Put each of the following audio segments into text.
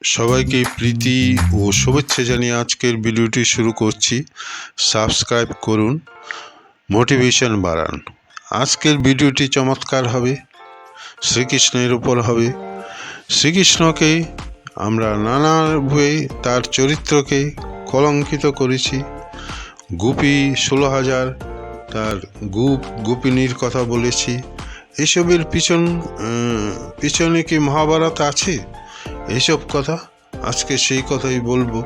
সবাইকে প্রীতি ও শুভেচ্ছা জানিয়ে আজকের ভিডিওটি শুরু করছি। সাবস্ক্রাইব করুন, মোটিভেশন বাড়ান। আজকের ভিডিওটি চমৎকার হবে, শ্রীকৃষ্ণের উপর হবে। শ্রীকৃষ্ণকে আমরা নানাভাবে তার চরিত্রকে কলঙ্কিত করেছি। গোপী 16,000 তার গোপিনীর কথা বলেছি। এসবের পিছনে কি মহাভারত আছে? এসব কথা আজকে সেই কথাই বলবো।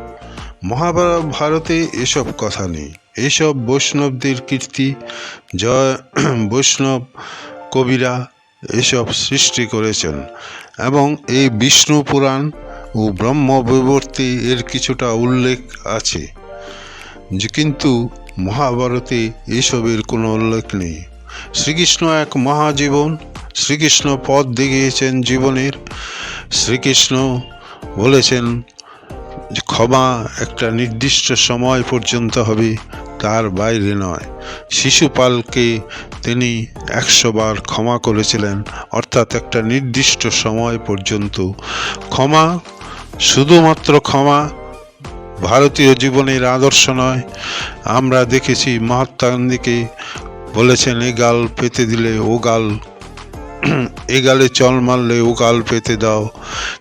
মহাভারতে এসব কথা নেই। এসব বৈষ্ণবদের কীর্তি, জয় বৈষ্ণব কবিরা এসব সৃষ্টি করেছেন এবং এই বিষ্ণু পুরাণ ও ব্রহ্মবৈবর্তে এর কিছুটা উল্লেখ আছে, কিন্তু মহাভারতে এসবের কোনো উল্লেখ নেই। শ্রীকৃষ্ণ এক মহাজীবন, শ্রীকৃষ্ণ পথ দেখিয়েছেন জীবনের। শ্রীকৃষ্ণ বলেছেন যে ক্ষমা একটা নির্দিষ্ট সময় পর্যন্ত হবে, তার বাইরে নয়। শিশুপালকে তিনি 100 বার ক্ষমা করেছিলেন, অর্থাৎ একটা নির্দিষ্ট সময় পর্যন্ত ক্ষমা। শুধুমাত্র ক্ষমা ভারতীয় জীবনের আদর্শ নয়। আমরা দেখেছি মহাত্মা গান্ধীকে বলেছেন এ গাল পেতে দিলে ও গাল, এ গালে চল মারলে ও গাল পেতে দাও।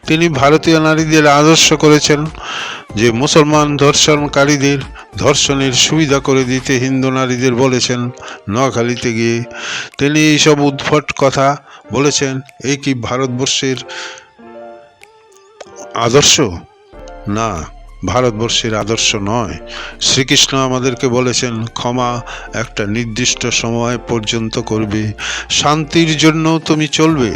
তিনি ভারতীয় নারীদের আদর্শ করেছেন যে মুসলমান ধর্ষণকারীদের ধর্ষণের সুবিধা করে দিতে হিন্দু নারীদের বলেছেন নোয়াখালীতে গিয়ে। তিনি এইসব উদ্ভট কথা বলেছেন। এই কি ভারতবর্ষের আদর্শ? না, ভারতবর্ষের আদর্শ নয়। শ্রীকৃষ্ণ আমাদেরকে বলেছেন ক্ষমা একটা নির্দিষ্ট সময় পর্যন্ত করবে, শান্তির জন্য তুমি চলবে,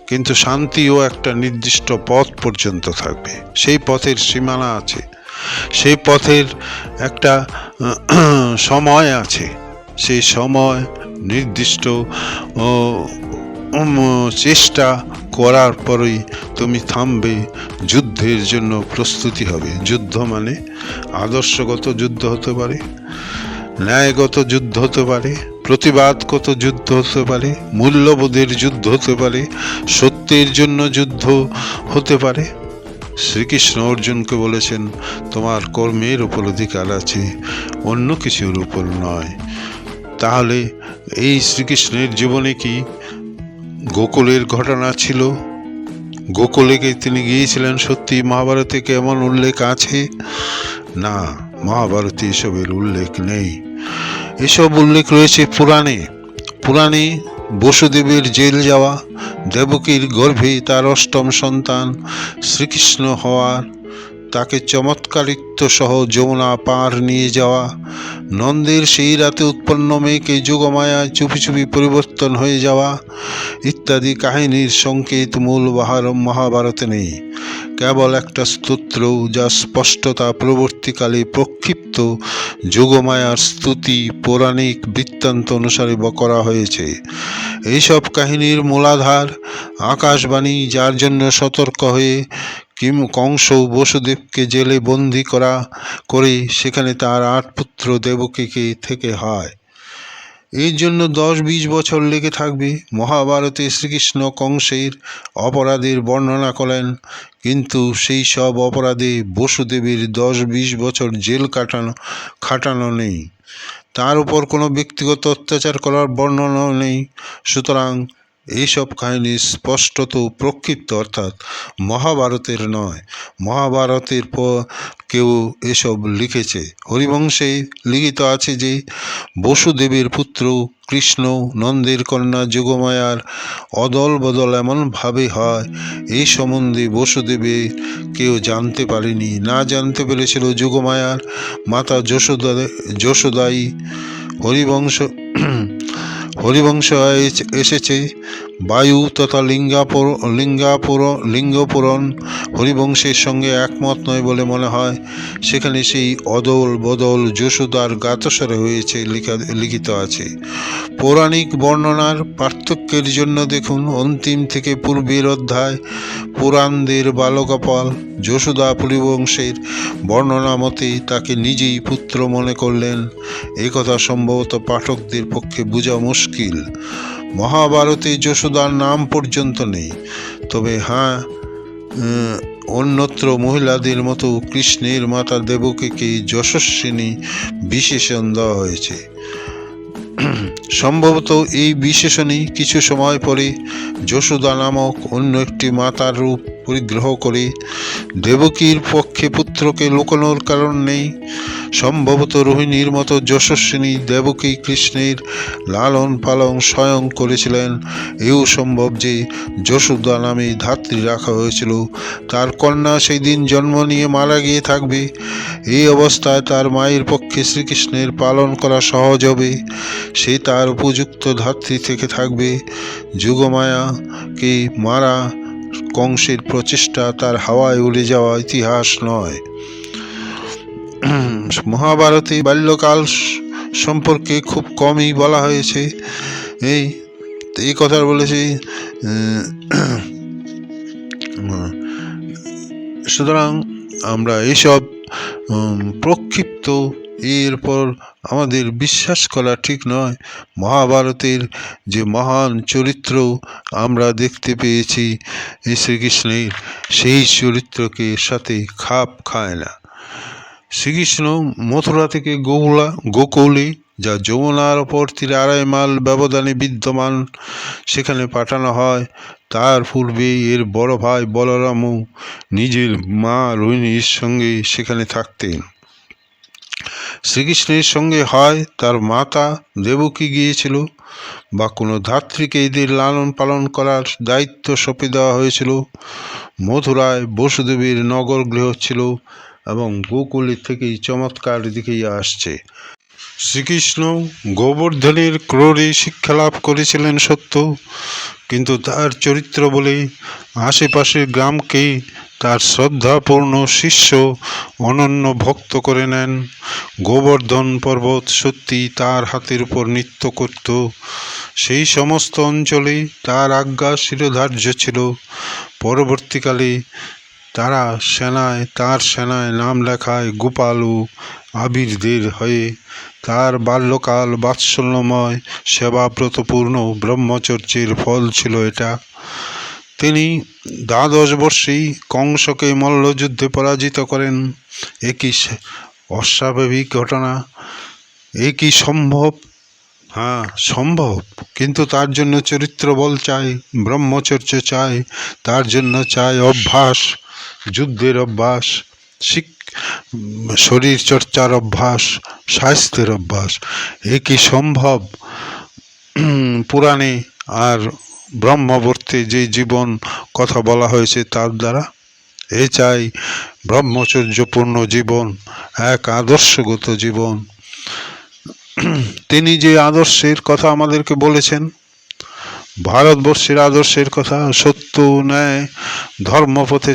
কিন্তু শান্তিও একটা নির্দিষ্ট পথ পর্যন্ত থাকবে। সেই পথের সীমানা আছে, সেই পথের একটা সময় আছে। সেই সময় নির্দিষ্ট চেষ্টা করার পরেই তুমি থামবে, যুদ্ধের জন্য প্রস্তুতি হবে। যুদ্ধ মানে আদর্শগত যুদ্ধ হতে পারে, ন্যায়গত যুদ্ধ হতে পারে, প্রতিবাদগত যুদ্ধ হতে পারে, মূল্যবোধের যুদ্ধ হতে পারে, সত্যের জন্য যুদ্ধ হতে পারে। শ্রীকৃষ্ণ অর্জুনকে বলেছেন তোমার কর্মের উপর অধিকার আছে, অন্য কিছুর উপর নয়। তাহলে এই শ্রীকৃষ্ণের জীবনে কি গোকুলের ঘটনা ছিল? গোকুলে তিনি গিয়েছিলেন সত্যি? মহাভারতে কেমন উল্লেখ আছে? না, মহাভারতে এসবের উল্লেখ নেই। এসব উল্লেখ রয়েছে পুরাণে। পুরাণে বসুদেবের জেল যাওয়া, দেবকীর গর্ভে তার 8ম সন্তান শ্রীকৃষ্ণ হওয়ার, তাকে চমৎকারিত্ব সহ যমুনা পার নিয়ে যাওয়া, নন্দের সেই রাতে উৎপন্ন মেয়েকে যোগমায়ায় চুপি চুপি পরিবর্তন হয়ে যাওয়া ইত্যাদি কাহিনীর সংকেত মূল মহাভারতে নেই। কেবল একটা স্তোত্র, যা স্পষ্টতা পরবর্তীকালে প্রক্ষিপ্ত যোগমায়ার স্তুতি পৌরাণিক বৃত্তান্ত অনুসারে করা হয়েছে। এইসব কাহিনীর মূলাধার আকাশবাণী, যার জন্য সতর্ক হয়ে কংস বসুদেবকে জেলে বন্দি করে সেখানে তার 8 পুত্র দেবকীকে থেকে হয়। এর জন্য 10-20 বছর লেগে থাকবে। মহাভারতে শ্রীকৃষ্ণ কংসের অপরাধের বর্ণনা করেন, কিন্তু সেই সব অপরাধে বসুদেবের 10-20 বছর জেল খাটানো নেই। তার উপর কোনো ব্যক্তিগত অত্যাচার করার বর্ণনাও নেই। সুতরাং এইসব কাহিনী স্পষ্টত প্রক্ষিপ্ত, অর্থাৎ মহাভারতের নয়। মহাভারতের পর কেউ এসব লিখেছে। হরিবংশে লিখিত আছে যে বসুদেবের পুত্র কৃষ্ণ নন্দের কন্যা যোগমায়ার অদল বদল এমনভাবে হয়, এই সম্বন্ধে বসুদেবের কেউ জানতে পারেনি। না জানতে পেরেছিল যোগমায়ার মাতা যশোদাই। হরিবংশ এসেছে বায়ু তথা লিঙ্গপুরণ হরিবংশের সঙ্গে একমত নয় বলে মনে হয়। সেখানে সেই অদল বদল যশোদার গাতস্বরে হয়েছে লিখিত আছে। পৌরাণিক বর্ণনার পার্থক্যের জন্য দেখুন অন্তিম থেকে পূর্বের অধ্যায়। পুরাণদের বালগোপাল যশোদা পরিবংশের বর্ণনা মতে তাকে নিজেই পুত্র মনে করলেন। এই কথা সম্ভবত পাঠকদের পক্ষে বোঝা মুশকিল। মহাভারতে যশোদার নাম পর্যন্ত নেই। তবে হ্যাঁ, অন্যত্র মহিলাদের মতো কৃষ্ণের মাতা দেবকীকে যশস্বিনী বিশেষণ দেওয়া হয়েছে। সম্ভবত এই বিশেষণই কিছু সময় পরে যশোদা নামক অন্য একটি মাতার রূপ পরিগ্রহ করে। দেবকীর পক্ষে পুত্রকে লুকানোর কারণ নেই। সম্ভবত রোহিণীর মতো যশস্বিনী দেবকী কৃষ্ণের লালন পালন স্বয়ং করেছিলেন। এও সম্ভব যে যশোদা নামে ধাত্রী রাখা হয়েছিল, তার কন্যা সেই দিন জন্ম নিয়ে মারা গিয়ে থাকবে। এই অবস্থায় তার মায়ের পক্ষে শ্রীকৃষ্ণের পালন করা সহজ হবে। সে তার উপযুক্ত ধাত্রী থেকে থাকবে। যুগমায়াকে মারা কংসের প্রচেষ্টা তার হাওয়ায় উড়ে যাওয়া ইতিহাস নয়। মহাভারতে বাল্যকাল সম্পর্কে খুব কমই বলা হয়েছে। এই কথা বলেছে। সুতরাং আমরা এইসব প্রক্ষিপ্ত এরপর আমাদের বিশ্বাস করা ঠিক নয়। মহাভারতের যে মহান চরিত্র আমরা দেখতে পেয়েছি শ্রীকৃষ্ণের, সেই চরিত্রকে সাথে খাপ খায় না। শ্রীকৃষ্ণ মথুরা থেকে গোকুলে, যা যমুনার ওপর তীরে 2.5 মাইল ব্যবধানে বিদ্যমান, সেখানে পাঠানো হয়। তার পূর্বে এর বড় ভাই বলরামও নিজের মা রোহিণীর সঙ্গে সেখানে থাকতেন। শ্রীকৃষ্ণের সঙ্গে হয় তার মাতা দেবকী গিয়েছিল, বা কোনো ধাত্রীকে এদের লালন পালন করার দায়িত্ব সঁপে দেওয়া হয়েছিল। মথুরায় বসুদেবের নগর গৃহ ছিল এবং গোকুলের থেকেই চমৎকার দিকেই আসছে। শ্রীকৃষ্ণ গোবর্ধনের ক্রোড়ে শিক্ষালাভ করেছিলেন সত্য, কিন্তু তার চরিত্র বলে আশেপাশের গ্রামকে তার শ্রদ্ধাপূর্ণ শিষ্য অনন্য ভক্ত করে নেন। গোবর্ধন পর্বত সত্যি তার হাতের উপর নৃত্য করত। সেই সমস্ত অঞ্চলে তার আজ্ঞা শিরোধার্য ছিল। পরবর্তীকালে তার সেনায় নাম লেখায় গোপাল ও আবিরদের হয়ে। তার বাল্যকাল বাৎসল্যময় সেবাব্রতপূর্ণ ব্রহ্মচর্যের ফল ছিল এটা। তিনি 12 বর্ষেই কংসকে মল্লযুদ্ধে পরাজিত করেন। এ কি অস্বাভাবিক ঘটনা? এ কি সম্ভব? হ্যাঁ, সম্ভব, কিন্তু তার জন্য চরিত্র বল চাই, ব্রহ্মচর্য চাই, তার জন্য চাই অভ্যাস, যুদ্ধের অভ্যাস, শরীর চর্চার অভ্যাস, স্বাস্থ্যের অভ্যাস। এ কি সম্ভব পুরাণে আর ব্রহ্মবর্তে যে জীবন কথা বলা হয়েছে তার দ্বারা? এ চাই ব্রহ্মচর্যপূর্ণ জীবন, এক আদর্শগত জীবন। তিনি যে আদর্শের কথা আমাদেরকে বলেছেন, ভারতবর্ষের আদর্শের কথা, সত্য ন্যায় ধর্মপথে